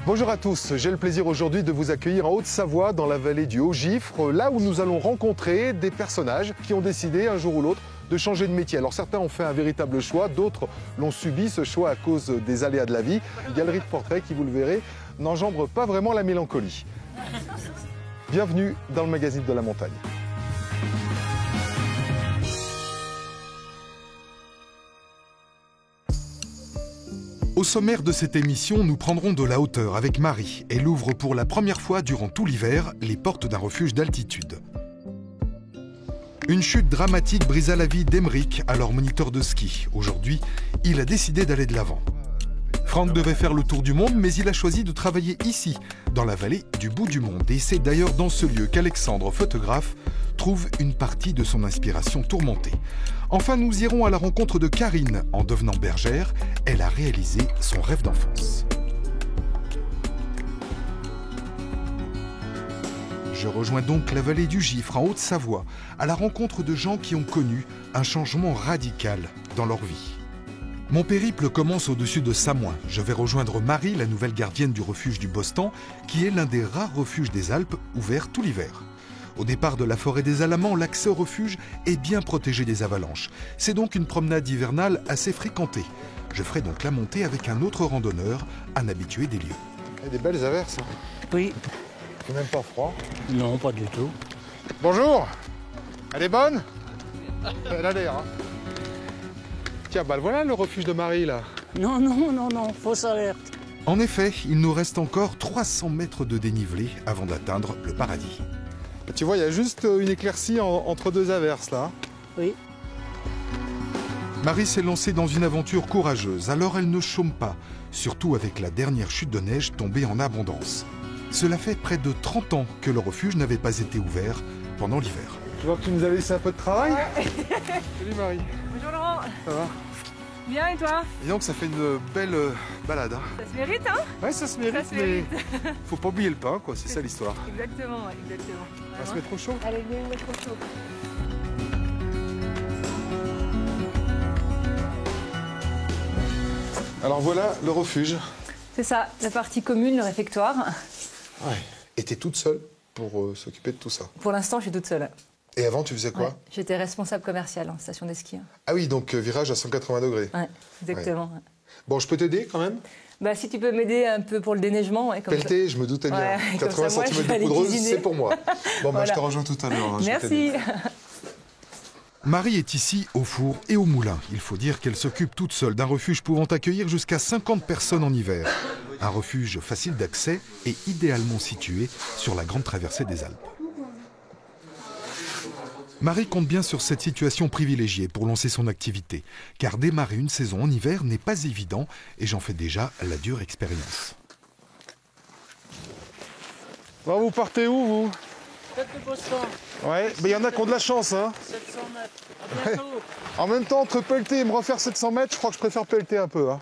Bonjour à tous, j'ai le plaisir aujourd'hui de vous accueillir en Haute-Savoie, dans la vallée du Haut-Gifre, là où nous allons rencontrer des personnages qui ont décidé un jour ou l'autre de changer de métier. Alors certains ont fait un véritable choix, d'autres l'ont subi, ce choix à cause des aléas de la vie. Une galerie de portraits qui, vous le verrez, n'engendre pas vraiment la mélancolie. Bienvenue dans le magazine de la montagne. Au sommaire de cette émission, nous prendrons de la hauteur avec Marie. Elle ouvre pour la première fois durant tout l'hiver les portes d'un refuge d'altitude. Une chute dramatique brisa la vie d'Emeric, alors moniteur de ski. Aujourd'hui, il a décidé d'aller de l'avant. Franck devait faire le tour du monde, mais il a choisi de travailler ici, dans la vallée du bout du monde. Et c'est d'ailleurs dans ce lieu qu'Alexandre, photographe, trouve une partie de son inspiration tourmentée. Enfin, nous irons à la rencontre de Karine. En devenant bergère, elle a réalisé son rêve d'enfance. Je rejoins donc la vallée du Gifre, en Haute-Savoie, à la rencontre de gens qui ont connu un changement radical dans leur vie. Mon périple commence au-dessus de Samoin. Je vais rejoindre Marie, la nouvelle gardienne du refuge du Bostan, qui est l'un des rares refuges des Alpes ouverts tout l'hiver. Au départ de la forêt des Alamans, l'accès au refuge est bien protégé des avalanches. C'est donc une promenade hivernale assez fréquentée. Je ferai donc la montée avec un autre randonneur, un habitué des lieux. Il y a des belles averses. Oui. C'est même pas froid. Non, pas du tout. Bonjour. Elle est bonne? Elle a l'air. Hein. Tiens, bah voilà le refuge de Marie là. Non, fausse alerte. En effet, il nous reste encore 300 mètres de dénivelé avant d'atteindre le paradis. Tu vois, il y a juste une éclaircie entre deux averses là. Oui. Marie s'est lancée dans une aventure courageuse, alors elle ne chôme pas, surtout avec la dernière chute de neige tombée en abondance. Cela fait près de 30 ans que le refuge n'avait pas été ouvert pendant l'hiver. Je vois que tu nous as laissé un peu de travail. Ouais. Salut Marie. Bonjour Laurent. Ça va? Bien et toi? Et donc ça fait une belle balade. Hein. Ça se mérite hein? Ouais, ça se mérite, mais faut pas oublier le pain quoi, c'est ça l'histoire. Exactement, exactement. On va se mettre au chaud? Allez, viens, on va mettre au chaud. Alors voilà le refuge. C'est ça, la partie commune, le réfectoire. Ouais. Et t'es toute seule pour s'occuper de tout ça? Pour l'instant, je suis toute seule. Et avant, tu faisais quoi? Ouais, j'étais responsable commerciale en station de ski. Ah oui, donc virage à 180 degrés. Ouais, exactement. Ouais. Bon, je peux t'aider quand même? Bah, si tu peux m'aider un peu pour le déneigement. Ouais, Pelleté, je me doutais bien. Ouais, 80 ça, moi, cm de poudreuse, c'est pour moi. Bon, voilà. bah, je te rejoins tout à l'heure. Hein, merci. Marie est ici au four et au moulin. Il faut dire qu'elle s'occupe toute seule d'un refuge pouvant accueillir jusqu'à 50 personnes en hiver. Un refuge facile d'accès et idéalement situé sur la grande traversée des Alpes. Marie compte bien sur cette situation privilégiée pour lancer son activité, car démarrer une saison en hiver n'est pas évident et j'en fais déjà la dure expérience. Bon, vous partez où, vous? Faites le Bostan. Ouais, mais il y en a qui ont de la chance, hein. 700 mètres. À bientôt. Ouais. En même temps, entre pelleter et me refaire 700 mètres, je crois que je préfère pelleter un peu, hein.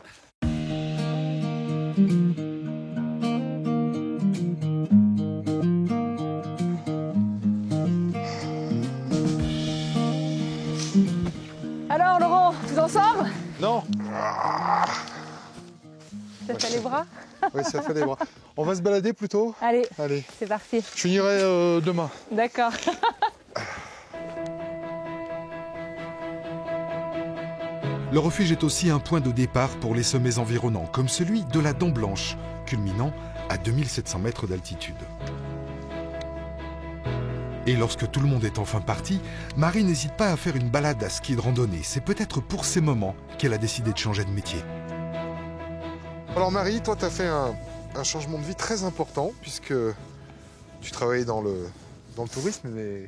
Alors Laurent, tu t'en sors? Non. Ça fait les bras? Oui, ça fait des bras. On va se balader plutôt? Allez, Allez. c'est parti. Je finirai demain. D'accord. Le refuge est aussi un point de départ pour les sommets environnants, comme celui de la Dent Blanche, culminant à 2700 mètres d'altitude. Et lorsque tout le monde est enfin parti, Marie n'hésite pas à faire une balade à ski de randonnée. C'est peut-être pour ces moments qu'elle a décidé de changer de métier. Alors Marie, toi tu as fait un changement de vie très important, puisque tu travaillais dans le tourisme, mais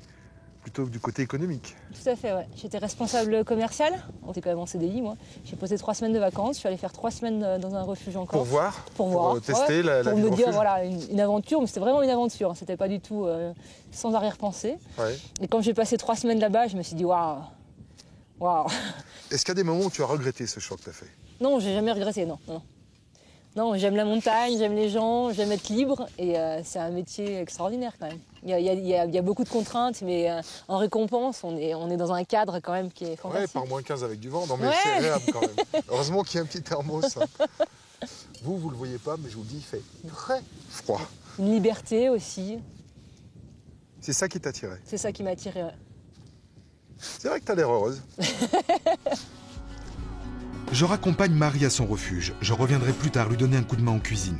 plutôt du côté économique. Tout à fait, ouais. J'étais responsable commerciale. J'étais quand même en CDI, moi. J'ai posé 3 semaines de vacances. Je suis allée faire 3 semaines dans un refuge encore. Pour voir? Pour tester la vie pour au me dire, refuge. voilà, une aventure. Mais c'était vraiment une aventure. C'était pas du tout sans arrière-pensée. Ouais. Et quand j'ai passé 3 semaines là-bas, je me suis dit, waouh. Est-ce qu'il y a des moments où tu as regretté ce choix que tu as fait? Non, j'ai jamais regretté, non. Non, j'aime la montagne, j'aime les gens, j'aime être libre. Et c'est un métier extraordinaire quand même. Il y a beaucoup de contraintes, mais en récompense, on est dans un cadre quand même qui est fantastique. Ouais, par moins 15 avec du vent. Non, mais c'est agréable quand même. Heureusement qu'il y a un petit thermos. Vous ne le voyez pas, mais je vous le dis, il fait très froid. Une liberté aussi, C'est ça qui t'attirait. c'est ça qui m'a attirée. Ouais. C'est vrai que t'as l'air heureuse. Je raccompagne Marie à son refuge. Je reviendrai plus tard lui donner un coup de main en cuisine.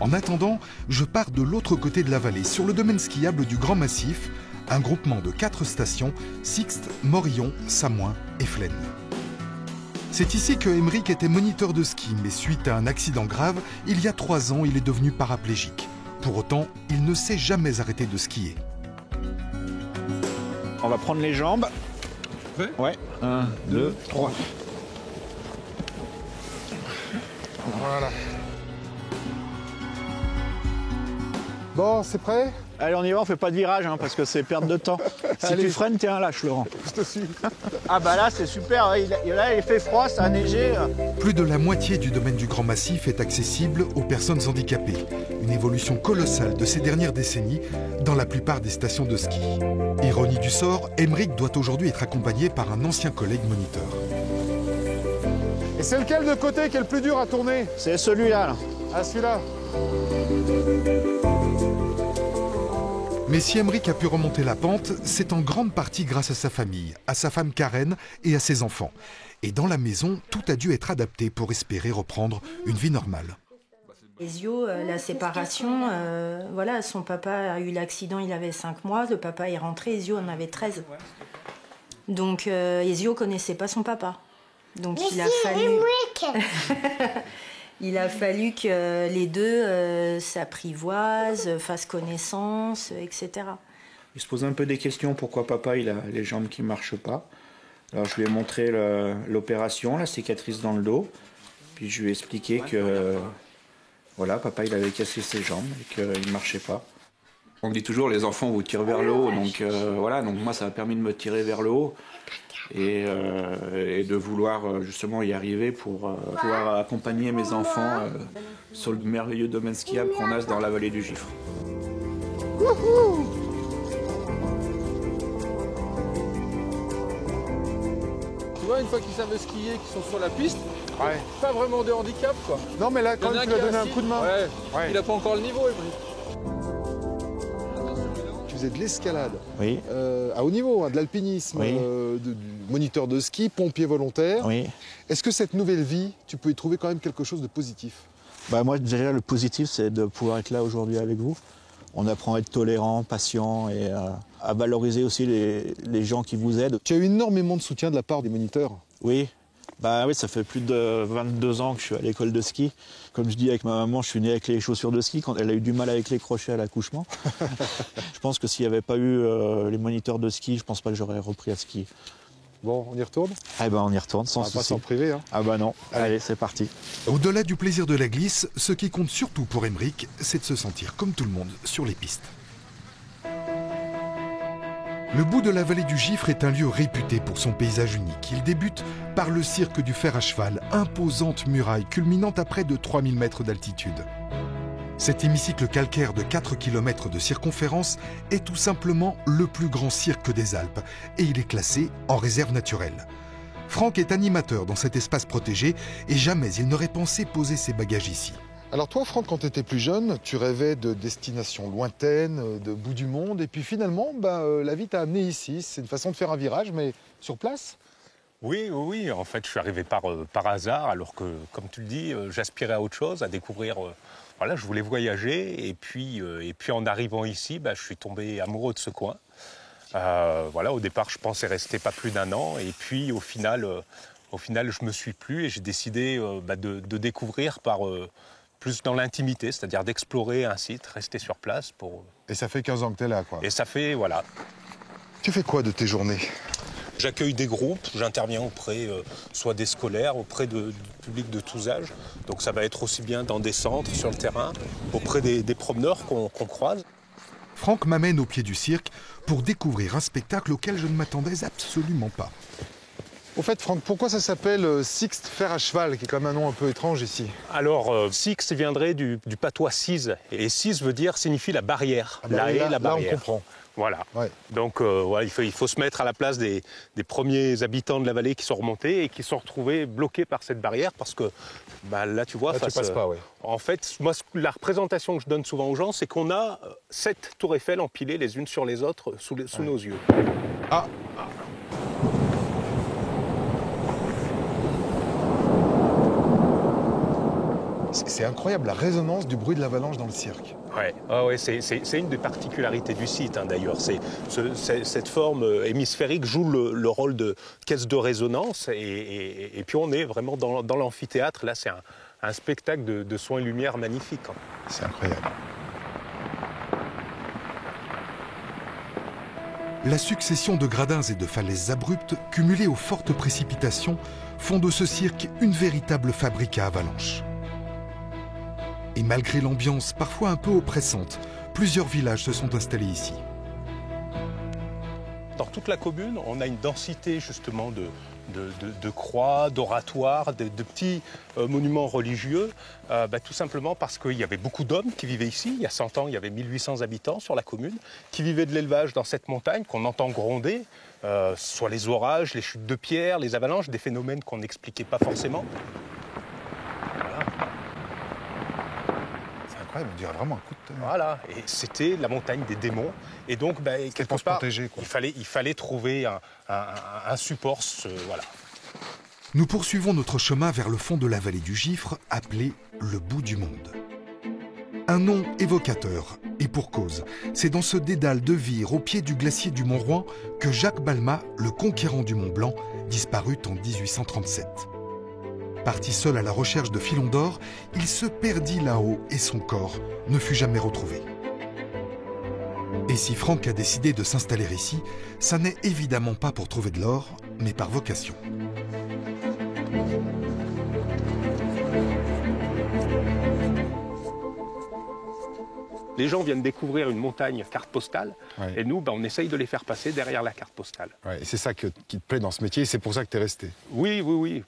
En attendant, je pars de l'autre côté de la vallée, sur le domaine skiable du Grand Massif, un groupement de 4 stations, Sixte, Morillon, Samoin et Flaine. C'est ici que Aymeric était moniteur de ski, mais suite à un accident grave, il y a 3 ans, il est devenu paraplégique. Pour autant, il ne s'est jamais arrêté de skier. On va prendre les jambes. Ouais. 1, 2, 3. Voilà. Bon, c'est prêt? Allez, on y va, on fait pas de virage parce que c'est perte de temps. Si Allez. tu freines, t'es un lâche, Laurent. Je te suis. Ah bah là, c'est super. Là, il fait froid, ça a neigé. Plus de la moitié du domaine du Grand Massif est accessible aux personnes handicapées. Une évolution colossale de ces dernières décennies dans la plupart des stations de ski. Ironie du sort, Aymeric doit aujourd'hui être accompagné par un ancien collègue moniteur. Et c'est lequel de côté qui est le plus dur à tourner? C'est celui-là. Là. Ah, celui-là. Mais si Aymeric a pu remonter la pente, c'est en grande partie grâce à sa famille, à sa femme Karen et à ses enfants. Et dans la maison, tout a dû être adapté pour espérer reprendre une vie normale. Ezio, la séparation, voilà, son papa a eu l'accident, il avait 5 mois, le papa est rentré, Ezio en avait 13. Donc Ezio connaissait pas son papa. Donc il a fallu que les deux s'apprivoisent, fassent connaissance, etc. Il se pose un peu des questions, pourquoi papa il a les jambes qui ne marchent pas. Alors je lui ai montré l'opération, la cicatrice dans le dos. Puis je lui ai expliqué que voilà, papa il avait cassé ses jambes et qu'il ne marchait pas. On dit toujours les enfants vous tirent vers le haut, donc voilà, donc moi ça a permis de me tirer vers le haut et de vouloir justement y arriver pour pouvoir accompagner mes enfants sur le merveilleux domaine skiable qu'on a dans la vallée du Gifre. Tu vois, une fois qu'ils savent skier, qu'ils sont sur la piste, pas vraiment de handicap quoi. Non, mais là, quand tu lui as donné un coup de main. Ouais. Il n'a pas encore le niveau, Aymeric. Tu faisais de l'escalade Oui, à haut niveau, de l'alpinisme, Oui. du moniteur de ski, pompier volontaire. oui. Est-ce que cette nouvelle vie, tu peux y trouver quand même quelque chose de positif? Bah moi déjà le positif c'est de pouvoir être là aujourd'hui avec vous. On apprend à être tolérant, patient et à valoriser aussi les gens qui vous aident. Tu as eu énormément de soutien de la part des moniteurs. Oui, bah oui, ça fait plus de 22 ans que je suis à l'école de ski. Comme je dis avec ma maman, je suis né avec les chaussures de ski quand elle a eu du mal avec les crochets à l'accouchement. Je pense que s'il n'y avait pas eu les moniteurs de ski, je pense pas que j'aurais repris à skier. Bon, on y retourne? Eh ben on y retourne On sans va pas souci. s'en priver. Hein. Ah bah non, allez c'est parti. Au-delà du plaisir de la glisse, ce qui compte surtout pour Aymeric, c'est de se sentir comme tout le monde sur les pistes. Le bout de la vallée du Gifre est un lieu réputé pour son paysage unique. Il débute par le cirque du fer à cheval, imposante muraille culminant à près de 3000 mètres d'altitude. Cet hémicycle calcaire de 4 km de circonférence est tout simplement le plus grand cirque des Alpes et il est classé en réserve naturelle. Franck est animateur dans cet espace protégé et jamais il n'aurait pensé poser ses bagages ici. Alors toi, Franck, quand tu étais plus jeune, tu rêvais de destinations lointaines, de bout du monde, et puis finalement, la vie t'a amené ici. C'est une façon de faire un virage, mais sur place? Oui, en fait, je suis arrivé par hasard, alors que, comme tu le dis, j'aspirais à autre chose, à découvrir. Voilà, je voulais voyager, et puis en arrivant ici, je suis tombé amoureux de ce coin. Voilà, au départ, je pensais rester pas plus d'1 an, et puis au final, je me suis plu et j'ai décidé de découvrir plus dans l'intimité, c'est-à-dire d'explorer un site, rester sur place pour. Et ça fait 15 ans que tu es là, quoi. Et ça fait, voilà. Tu fais quoi de tes journées? J'accueille des groupes, j'interviens auprès soit des scolaires, auprès du public de tous âges. Donc ça va être aussi bien dans des centres, sur le terrain, auprès des promeneurs qu'on croise. Franck m'amène au pied du cirque pour découvrir un spectacle auquel je ne m'attendais absolument pas. Au fait, Franck, pourquoi ça s'appelle Sixte fer à cheval, qui est quand même un nom un peu étrange ici? Alors, Sixte viendrait du patois Cise. Et Cise signifie la barrière. La barrière. Là, on comprend. Voilà. Ouais. Donc voilà, il faut se mettre à la place des premiers habitants de la vallée qui sont remontés et qui sont retrouvés bloqués par cette barrière parce que là, tu vois, Là, tu passes pas, ouais. En fait, moi, la représentation que je donne souvent aux gens, c'est qu'on a 7 tours Eiffel empilées les unes sur les autres sous nos yeux. Ah, c'est incroyable la résonance du bruit de l'avalanche dans le cirque. Ouais, c'est une des particularités du site d'ailleurs. Cette forme hémisphérique joue le rôle de caisse de résonance et puis on est vraiment dans l'amphithéâtre. Là, c'est un spectacle de son et lumière magnifique. C'est incroyable. La succession de gradins et de falaises abruptes, cumulées aux fortes précipitations, font de ce cirque une véritable fabrique à avalanches. Et malgré l'ambiance parfois un peu oppressante, plusieurs villages se sont installés ici. Dans toute la commune, on a une densité justement de croix, d'oratoires, de petits monuments religieux, tout simplement parce qu'il y avait beaucoup d'hommes qui vivaient ici. Il y a 100 ans, il y avait 1800 habitants sur la commune, qui vivaient de l'élevage dans cette montagne qu'on entend gronder, soit les orages, les chutes de pierre, les avalanches, des phénomènes qu'on n'expliquait pas forcément. On dirait vraiment un coup de tonnerre. Voilà, et c'était la montagne des démons. Et donc, quelque pour se part, protéger, quoi. il fallait trouver un support. Voilà. Nous poursuivons notre chemin vers le fond de la vallée du Gifre, appelé le bout du monde. Un nom évocateur, et pour cause. C'est dans ce dédale de Vire, au pied du glacier du Mont-Royan, que Jacques Balmat, le conquérant du Mont-Blanc, disparut en 1837. Parti seul à la recherche de filons d'or, il se perdit là-haut et son corps ne fut jamais retrouvé. Et si Franck a décidé de s'installer ici, ça n'est évidemment pas pour trouver de l'or, mais par vocation. Les gens viennent découvrir une montagne carte postale, Ouais. et nous, on essaye de les faire passer derrière la carte postale. Ouais, et c'est ça qui te plaît dans ce métier, et c'est pour ça que tu es resté. Oui.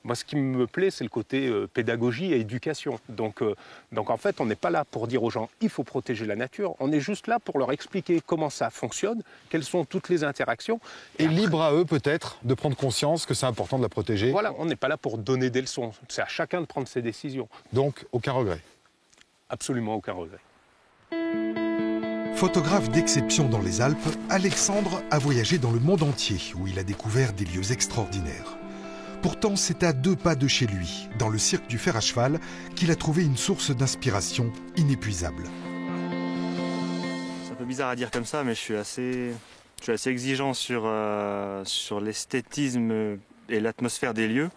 Moi, ce qui me plaît, c'est le côté pédagogie et éducation. Donc en fait, on n'est pas là pour dire aux gens il faut protéger la nature. On est juste là pour leur expliquer comment ça fonctionne, quelles sont toutes les interactions. Et après, libre à eux, peut-être, de prendre conscience que c'est important de la protéger. Voilà, on n'est pas là pour donner des leçons. C'est à chacun de prendre ses décisions. Donc, aucun regret. Absolument aucun regret. Photographe d'exception dans les Alpes, Alexandre a voyagé dans le monde entier où il a découvert des lieux extraordinaires. Pourtant, c'est à 2 pas de chez lui, dans le cirque du fer à cheval, qu'il a trouvé une source d'inspiration inépuisable. C'est un peu bizarre à dire comme ça, mais je suis assez exigeant sur l'esthétisme et l'atmosphère des lieux.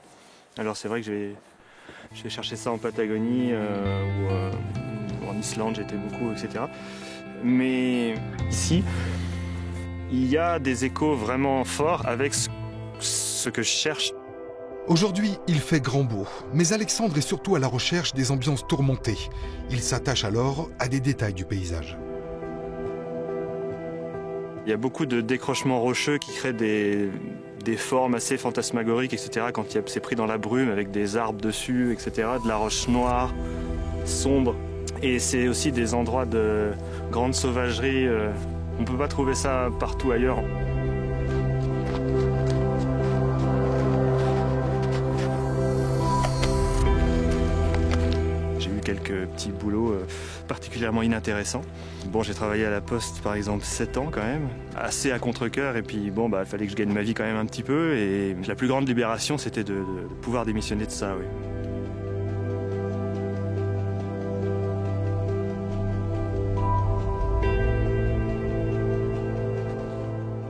Alors c'est vrai que j'ai cherché ça en Patagonie ou en Islande, j'étais beaucoup, etc. Mais ici, il y a des échos vraiment forts avec ce que je cherche. Aujourd'hui, il fait grand beau, mais Alexandre est surtout à la recherche des ambiances tourmentées. Il s'attache alors à des détails du paysage. Il y a beaucoup de décrochements rocheux qui créent des formes assez fantasmagoriques, etc. Quand c'est pris dans la brume avec des arbres dessus, etc. De la roche noire, sombre. Et c'est aussi des endroits de grande sauvagerie. On ne peut pas trouver ça partout ailleurs. J'ai eu quelques petits boulots particulièrement inintéressants. Bon, j'ai travaillé à la Poste par exemple 7 ans quand même, assez à contre-cœur, et puis bon, il fallait que je gagne ma vie quand même un petit peu, et la plus grande libération c'était de pouvoir démissionner de ça, oui.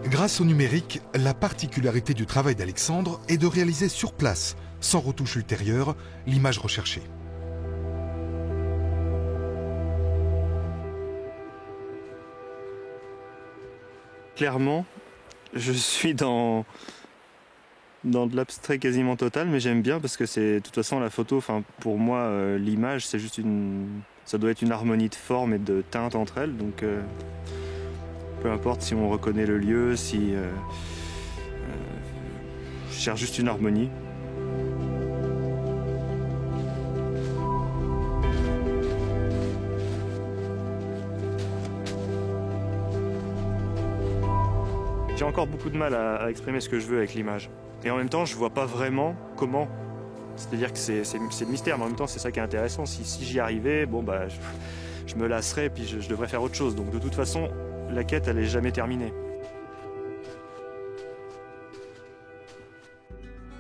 Grâce au numérique, la particularité du travail d'Alexandre est de réaliser sur place, sans retouche ultérieure, l'image recherchée. Clairement, je suis dans de l'abstrait quasiment total, mais j'aime bien parce que c'est, de toute façon, la photo, pour moi, l'image, c'est juste ça doit être une harmonie de forme et de teinte entre elles, donc peu importe si on reconnaît le lieu, si je cherche juste une harmonie. beaucoup de mal à exprimer ce que je veux avec l'image. Et en même temps, je vois pas vraiment comment. C'est-à-dire que c'est le mystère, mais en même temps, c'est ça qui est intéressant. Si j'y arrivais, bon, bah, je me lasserais et puis je devrais faire autre chose. Donc de toute façon, la quête, elle est jamais terminée.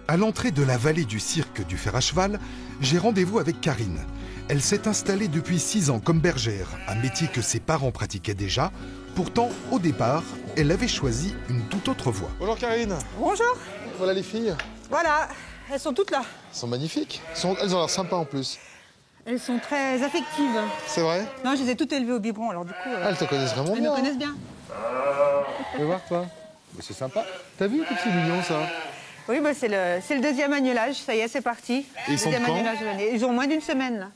À l'entrée de la vallée du cirque du fer à cheval, j'ai rendez-vous avec Karine. Elle s'est installée depuis 6 ans comme bergère, un métier que ses parents pratiquaient déjà. Pourtant, au départ, elle avait choisi une toute autre voie. Bonjour Karine. Bonjour. Voilà les filles. Voilà, elles sont toutes là. Elles sont magnifiques. Elles ont l'air sympas en plus. Elles sont très affectives. C'est vrai? Non, je les ai toutes élevées au biberon, alors du coup... Elles te connaissent vraiment elles bien. me connaissent bien. Fais voir toi. C'est sympa. T'as vu que c'est mignon ça? Oui, bah, c'est le deuxième agnelage, ça y est, c'est parti. Et ils sont de Deuxième quand? agnelage de l'année. Ils ont moins d'une semaine, là.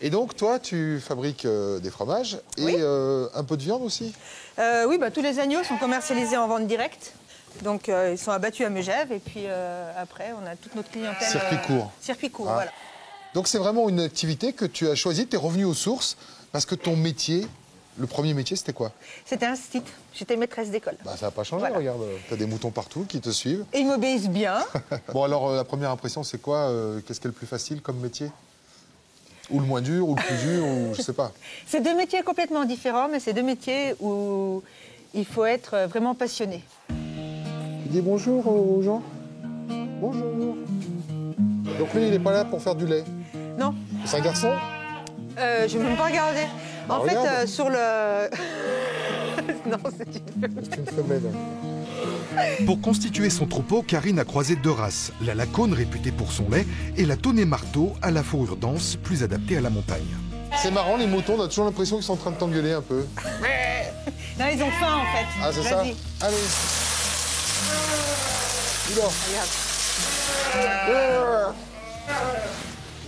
Et donc toi, tu fabriques des fromages et Oui. un peu de viande aussi? Oui, bah, tous les agneaux sont commercialisés en vente directe. Donc, ils sont abattus à Megève. Et puis, après, on a toute notre clientèle... Circuit court. Circuit court, Ah. voilà. Donc c'est vraiment une activité que tu as choisie, tu es revenu aux sources, parce que ton métier, le premier métier, c'était quoi? C'était un site. J'étais maîtresse d'école. Bah ça n'a pas changé, Voilà. regarde, tu as des moutons partout qui te suivent. Et ils m'obéissent bien. Bon alors, la première impression, c'est quoi? Qu'est-ce qui est le plus facile comme métier? Ou le moins dur, ou le plus dur, ou je sais pas. C'est deux métiers complètement différents, mais c'est deux métiers où il faut être vraiment passionné. Tu dis bonjour aux gens? Bonjour. Donc lui, il n'est pas là pour faire du lait? Non, C'est un garçon? je ne vais même pas regarder. Bah, En fait, regarde. sur le... non, c'est une... C'est une femelle. Pour constituer son troupeau, Karine a croisé 2 races, la Lacône réputée pour son lait et la Tonnet Marteau à la fourrure dense, plus adaptée à la montagne. C'est marrant, les moutons, on a toujours l'impression qu'ils sont en train de t'engueuler un peu. Non, ils ont faim, en fait. Ah, c'est ça? Vas-y. Allez. Oula. Regarde.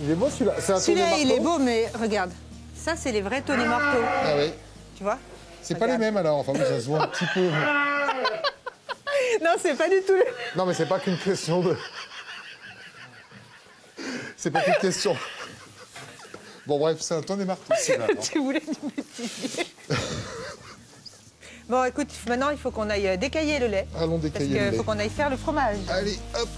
Il est beau celui-là. C'est un Celui-là, Tonnet il est Marteau? beau, mais regarde. Ça, c'est les vrais Tonnet Marteau. Ah oui. Tu vois? C'est pas les mêmes alors, enfin oui, ça se voit un petit peu. Non, c'est pas du tout le... Non mais c'est pas qu'une question de... C'est pas qu'une question. Bon bref, c'est un Tonnet Marteau. Tu voulais du métier. Bon, écoute, maintenant, il faut qu'on aille décailler le lait. Allons Parce décailler le qu'il lait. faut qu'on aille faire le fromage. Allez, hop.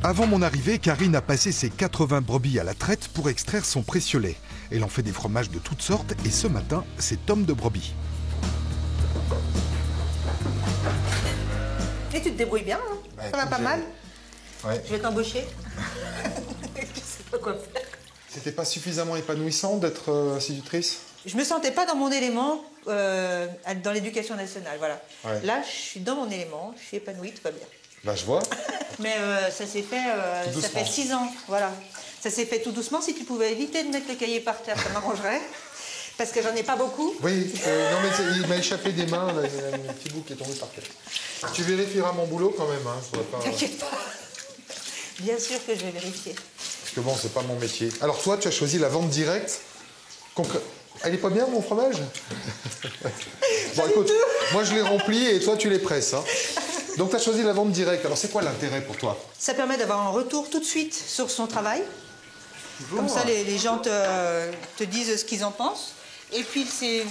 Avant mon arrivée, Karine a passé ses 80 brebis à la traite pour extraire son précieux lait. Elle en fait des fromages de toutes sortes et ce matin, c'est tome de brebis. Et tu te débrouilles bien, hein? Bah, Ça va écoute, pas mal. Ouais. Je vais t'embaucher. Je sais pas quoi faire. C'était pas suffisamment épanouissant d'être institutrice? Je me sentais pas dans mon élément dans l'éducation nationale, voilà. Ouais. Là, je suis dans mon élément, je suis épanouie, tout va bien. Bah je vois. Mais ça s'est fait, Tout ça doucement. fait 6 ans, voilà. Ça s'est fait tout doucement. Si tu pouvais éviter de mettre le cahier par terre, ça m'arrangerait. Parce que j'en ai pas beaucoup. Oui, non mais il m'a échappé des mains, là, il y a un petit bout qui est tombé par terre. Tu vérifieras mon boulot quand même, hein. Faudrait pas... T'inquiète pas. Bien sûr que je vais vérifier. Parce que bon, c'est pas mon métier. Alors toi, tu as choisi la vente directe. Elle est pas bien, mon fromage? Bon, écoute, moi je l'ai rempli et toi tu les presses. Hein. Donc tu as choisi la vente directe. Alors c'est quoi l'intérêt pour toi? Ça permet d'avoir un retour tout de suite sur son travail. Comme ça, les gens te disent ce qu'ils en pensent. Et puis, c'est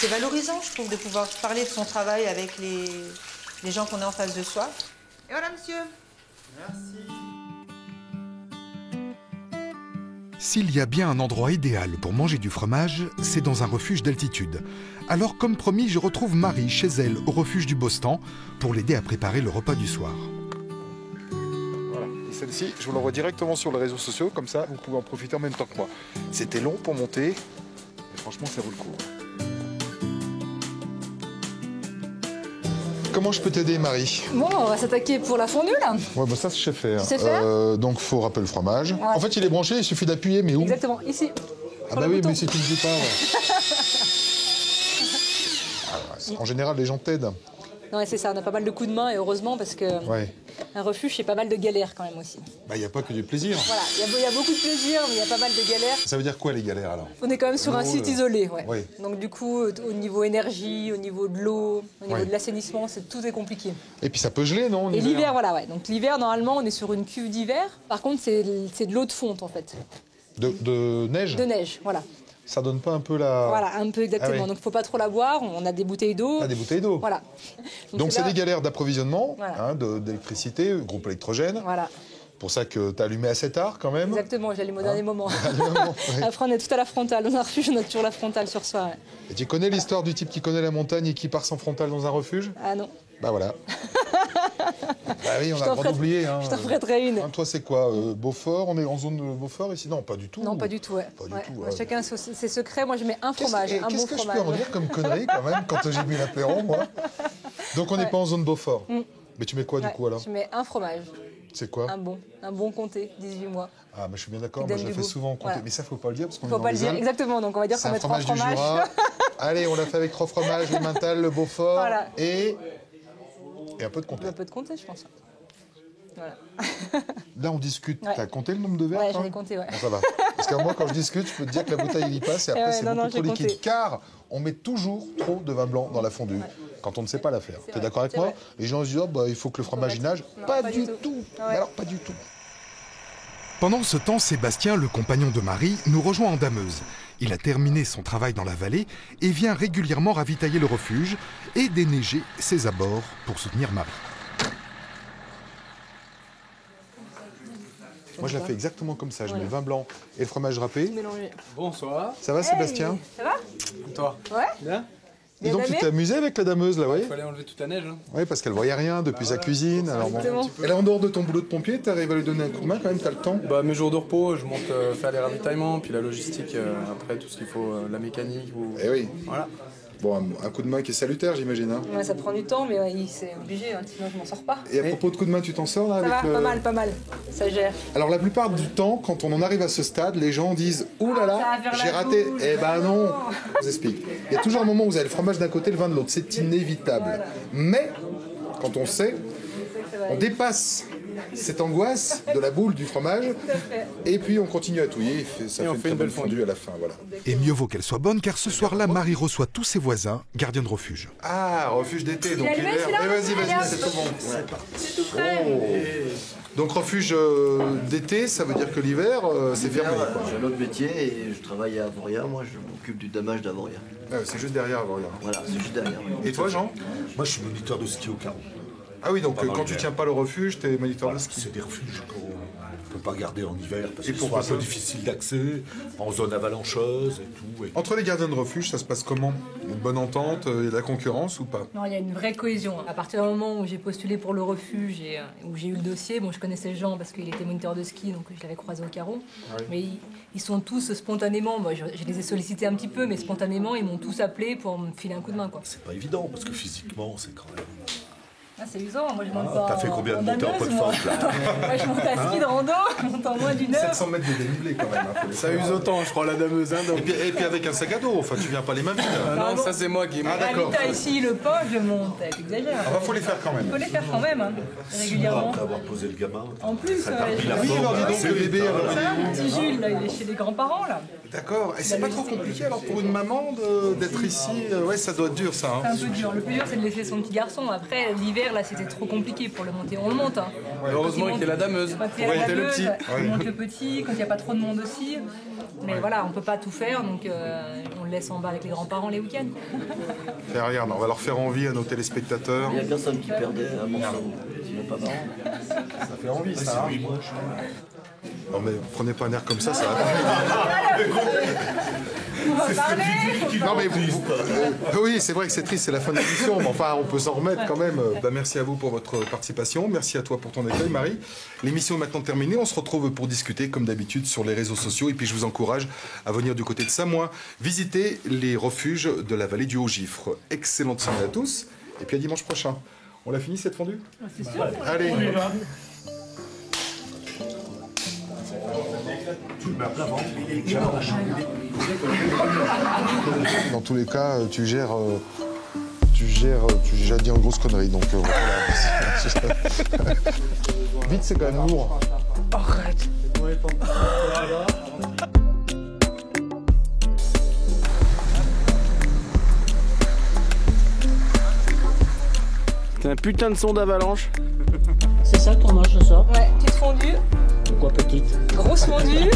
valorisant, je trouve, de pouvoir parler de son travail avec les gens qu'on a en face de soi. Et voilà, monsieur. S'il y a bien un endroit idéal pour manger du fromage, c'est dans un refuge d'altitude. Alors, comme promis, je retrouve Marie chez elle au refuge du Bostan pour l'aider à préparer le repas du soir. Voilà. Et celle-ci, je vous l'envoie directement sur les réseaux sociaux, comme ça vous pouvez en profiter en même temps que moi. C'était long pour monter, mais franchement ça vaut le coup. Comment je peux t'aider, Marie? Bon, on va s'attaquer pour la fondue, là. Ouais, bah ça, je sais faire. Tu sais faire donc, faut râper le fromage. En fait, il est branché, il suffit d'appuyer, mais où? Exactement, ici. Ah bah oui, mais si tu ne dis pas... ouais. En général, les gens t'aident. Non, c'est ça, on a pas mal de coups de main, et heureusement, parce que Ouais. un refuge, c'est pas mal de galères quand même aussi. Bah, il n'y a pas que du plaisir. Voilà, il y a beaucoup de plaisir, mais il y a pas mal de galères. Ça veut dire quoi, les galères, alors? On est quand même sur un L'eau, site isolé, ouais. Oui. Donc du coup, au niveau énergie, au niveau de l'eau, au niveau Ouais. de l'assainissement, tout est compliqué. Et puis ça peut geler, non? en Et hiver l'hiver, voilà, ouais. Donc l'hiver, normalement, on est sur une cuve d'hiver. Par contre, c'est de l'eau de fonte, en fait. De neige? De neige, voilà. Ça donne pas un peu la... Voilà, un peu exactement. Ah oui. Donc il ne faut pas trop la boire. On a des bouteilles d'eau. Ah, des bouteilles d'eau. Voilà. Donc c'est là- des galères d'approvisionnement, Voilà. d'électricité, groupe électrogène. Voilà, Pour ça que tu as allumé assez tard quand même. exactement. J'allume au dernier moment. Ouais. Après, on est tout à la frontale. Dans un refuge, on a toujours la frontale sur soi. Ouais. Et tu connais l'histoire du type qui connaît la montagne et qui part sans frontal dans un refuge? Ah non. Bah voilà. Bah oui, on Je a t'en le droit ferai- d'oublier. Hein. Je t'en prêterai une. Hein, toi, c'est quoi Beaufort? On est en zone Beaufort ici? Non, pas du tout. Non, pas du tout. Ouais. Pas du Ouais. tout, Ouais, ouais. chacun ses secrets. Moi, je mets un fromage, un bon Qu'est-ce que je fromage. peux en dire comme connerie quand même quand j'ai bu l'apéro, moi? Donc on n'est Ouais. pas en zone Beaufort. Mais tu mets quoi du Ouais, coup alors? Je mets un fromage, C'est quoi? un bon comté, 18 mois. Ah, mais je suis bien d'accord, Qui moi donne je le du fais goût. souvent compter. Voilà. Mais ça, faut pas le dire parce qu'on est Faut dans pas le les dire Alpes. exactement. Donc on va dire C'est qu'on un met 3 fromage du fromages. Jura. Allez, on l'a fait avec 3 fromages, le Mental, le Beaufort Voilà. et un peu de comté. Un peu de comté, je pense. Voilà. Là, on discute. Ouais. T'as compté le nombre de verres Ouais, quand j'en ai même compté, ouais. Bon, ça va. Parce que moi, quand je discute, je peux te dire que la bouteille, il y passe et après, Ouais, c'est non, beaucoup non, trop j'ai liquide. compté. Car on met toujours trop de vin blanc dans la fondue quand on ne sait pas la faire. T'es vrai, d'accord avec c'est moi? vrai. Les gens se disent, oh, bah, il faut que le fromage y nage. Non, Pas pas du du tout. tout. Mais Ouais. alors, pas du tout. Pendant ce temps, Sébastien, le compagnon de Marie, nous rejoint en Dameuse. Il a terminé son travail dans la vallée et vient régulièrement ravitailler le refuge et déneiger ses abords pour soutenir Marie. Moi, je la fais exactement comme ça. Je mets Ouais. le vin blanc et le fromage râpé. Mélanger. Bonsoir. Ça va, Sébastien? Ça va? Toi? Ouais. Bien? Et donc, tu t'es amusé avec la dameuse, là, oui? Il fallait enlever toute la neige. Hein. Oui, parce qu'elle voyait rien depuis sa cuisine. Alors, bon. Exactement. Et là, en dehors de ton boulot de pompier, t'arrives à lui donner un coup de main quand même, t'as le temps? Bah, mes jours de repos, je monte faire les ravitaillements, puis la logistique, après tout ce qu'il faut, la mécanique. Ou... Eh oui. Voilà. Bon, un coup de main qui est salutaire, j'imagine. Hein. Ouais, ça prend du temps, mais ouais, c'est obligé, hein, sinon je m'en sors pas. Et à propos de coup de main, tu t'en sors là Ça avec va, le... pas mal. Ça gère. Alors la plupart du temps, quand on en arrive à ce stade, les gens disent « Ouh là Ça là, va faire j'ai la raté boule. !» Eh ben non, je vous explique. Il y a toujours un moment où vous avez le fromage d'un côté, le vin de l'autre. C'est inévitable. Voilà. Mais, quand on sait, Ça va on aller. dépasse cette angoisse de la boule du fromage et puis on continue à touiller. Ça Et on fait une fait très une bonne belle fondue à la fin. Voilà. Et mieux vaut qu'elle soit bonne car ce soir-là, Marie reçoit tous ses voisins, gardiens de refuge. Ah, refuge d'été, donc allumé, l'hiver. celui-là Vas-y, c'est tout bon. C'est tout prêt. Donc refuge d'été, ça veut dire que l'hiver, c'est fermé. Voilà, quoi. j'ai un autre métier et je travaille à Avoria. Moi, je m'occupe du damage d'Avoria. Ah, c'est juste derrière, voilà. Voilà, c'est juste derrière. Et toi, Jean? Moi, je suis moniteur de ski au carreau. Ah oui, donc Pendant quand tu l'hiver. tiens pas le refuge, t'es moniteur de Voilà, ski. c'est des refuges qu'on ne peut pas garder en hiver parce Et qu'ils sont pourquoi un peu ça difficiles d'accès, en zone avalancheuse et tout. Et... Entre les gardiens de refuge, ça se passe comment? Une bonne entente et de la concurrence ou pas? Non, il y a une vraie cohésion. À partir du moment où j'ai postulé pour le refuge et où j'ai eu le dossier, bon, je connaissais Jean parce qu'il était moniteur de ski, donc je l'avais croisé au carreau. Oui. Mais ils sont tous spontanément, moi, je les ai sollicités un petit peu, mais spontanément, ils m'ont tous appelé pour me filer un coup de main, quoi. C'est pas évident parce que physiquement, c'est quand même. Ah, c'est usant, moi je monte pas. T'as fait combien de montées en Dameuse, pot de moi. force là Moi je monte à ski de rando, je monte en moins d'une heure. 700 mètres de dénivelé quand même. Hein, Ça use autant, je crois, la dameuse. Hein, donc... et puis avec un sac à dos, enfin tu viens pas les mains vides. Ah non, Pardon. ça c'est moi qui... Ah, d'accord. T'as ici le pas, je monte, t'exagères. Ah bah faut les faire quand même. Faut les faire quand même, hein, régulièrement. Après avoir posé le gamin, En plus, ça t'a repris la Oui, forme. alors dis donc, C'est le bébé, vite, alors, hein. Ça va, mon petit Jules, là, il est chez les grands-parents, là. D'accord. Et c'est pas trop compliqué alors pour une maman d'être ici? Ouais, ça doit être dur ça. C'est Hein. un peu dur. Le plus dur, c'est de laisser son petit garçon. Après, l'hiver, là, c'était trop compliqué pour le monter. On le monte, hein. Heureusement qu'il y a la dameuse. Quand il y a Ouais, la t'es le dameuse, petit. on monte le petit, quand il n'y a pas trop de monde aussi. Mais voilà, on peut pas tout faire, donc on le laisse en bas avec les grands-parents les week-ends. Et regarde, on va leur faire envie à nos téléspectateurs. Il n'y a personne qui perdait un morceau. C'est pas marrant. Ça fait envie ça. Hein. Non mais prenez pas un air comme ça va. On va parler. Non mais oui, c'est vrai que c'est triste, c'est la fin de l'émission, mais enfin on peut s'en remettre quand même. Bah, merci à vous pour votre participation, merci à toi pour ton accueil Marie. L'émission est maintenant terminée, on se retrouve pour discuter comme d'habitude sur les réseaux sociaux et puis je vous encourage à venir du côté de Samoin visiter les refuges de la vallée du Haut-Gifre. Excellente semaine à tous et puis à dimanche prochain. On l'a fini cette fondue? C'est sûr. Allez. Tu le mets à plat ventre. Dans tous les cas, tu gères. Tu as dit en grosse connerie, donc voilà. Vite, c'est quand même lourd. Arrête. C'est un putain de son d'avalanche. C'est ça qu'on mange ce soir? Ouais, petite fondue, Pourquoi petite? grosse fondue.